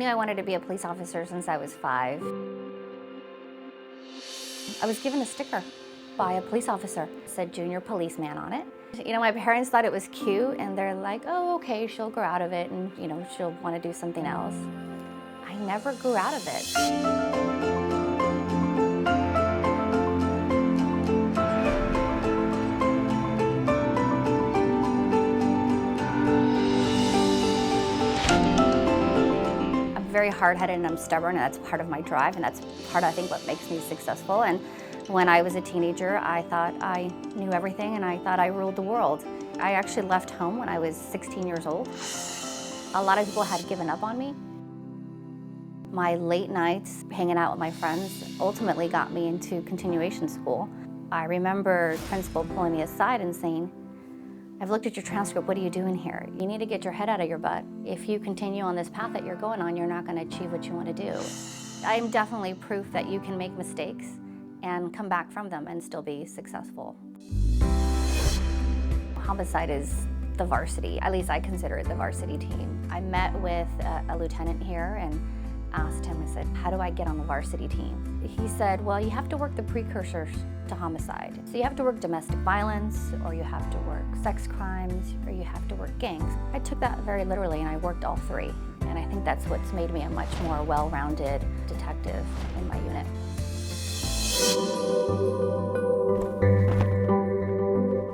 knew I wanted to be a police officer since I was 5. I was given a sticker by a police officer. It said junior policeman on it. You know, my parents thought it was cute and they're like, oh, okay, she'll grow out of it and, you know, she'll want to do something else. I never grew out of it. Very hard-headed and I'm stubborn, and that's part of my drive, and that's part, I think, what makes me successful. And when I was a teenager, I thought I knew everything and I thought I ruled the world. I actually left home when I was 16 years old. A lot of people had given up on me. My late nights hanging out with my friends ultimately got me into continuation school. I remember the principal pulling me aside and saying, I've looked at your transcript, what are you doing here? You need to get your head out of your butt. If you continue on this path that you're going on, you're not going to achieve what you want to do. I'm definitely proof that you can make mistakes and come back from them and still be successful. Homicide is the varsity, at least I consider it the varsity team. I met with a lieutenant here and asked him, I said, how do I get on the varsity team? He said, well, you have to work the precursors to homicide. So you have to work domestic violence, or you have to work sex crimes, or you have to work gangs. I took that very literally and I worked all three. And I think that's what's made me a much more well-rounded detective in my unit.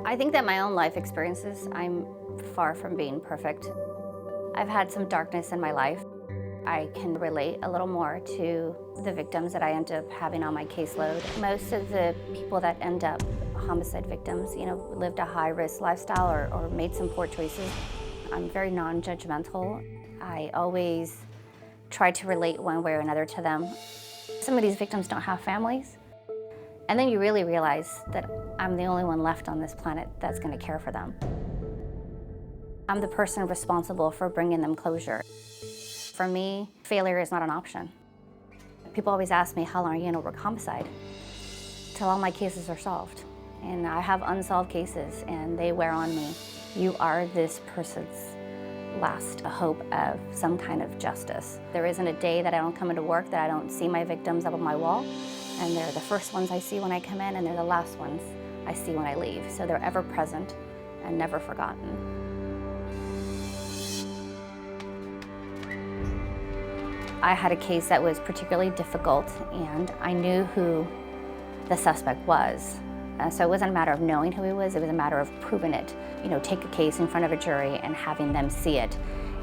I think that my own life experiences, I'm far from being perfect. I've had some darkness in my life. I can relate a little more to the victims that I end up having on my caseload. Most of the people that end up homicide victims, you know, lived a high-risk lifestyle or made some poor choices. I'm very non-judgmental. I always try to relate one way or another to them. Some of these victims don't have families. And then you really realize that I'm the only one left on this planet that's going to care for them. I'm the person responsible for bringing them closure. For me, failure is not an option. People always ask me, how long are you going to work homicide? Till all my cases are solved. And I have unsolved cases, and they wear on me. You are this person's last hope of some kind of justice. There isn't a day that I don't come into work that I don't see my victims up on my wall. And they're the first ones I see when I come in, and they're the last ones I see when I leave. So they're ever present and never forgotten. I had a case that was particularly difficult, and I knew who the suspect was. So it wasn't a matter of knowing who he was, it was a matter of proving it. You know, take a case in front of a jury and having them see it.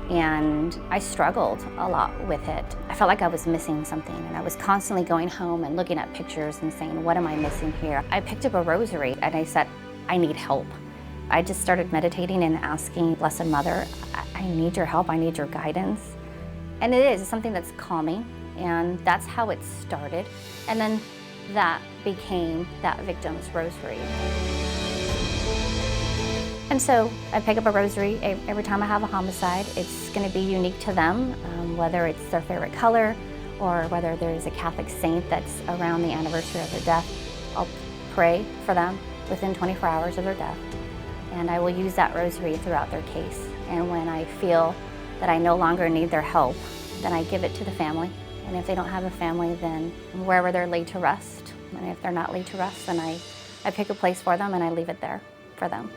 And I struggled a lot with it. I felt like I was missing something, and I was constantly going home and looking at pictures and saying, what am I missing here? I picked up a rosary and I said, I need help. I just started meditating and asking Blessed Mother, I need your help, I need your guidance. And it's something that's calming, and that's how it started. And then that became that victim's rosary. And so I pick up a rosary every time I have a homicide. It's going to be unique to them, whether it's their favorite color or whether there's a Catholic saint that's around the anniversary of their death. I'll pray for them within 24 hours of their death. And I will use that rosary throughout their case. And when I feel that I no longer need their help, then I give it to the family. And if they don't have a family, then wherever they're laid to rest. And if they're not laid to rest, then I pick a place for them and I leave it there for them.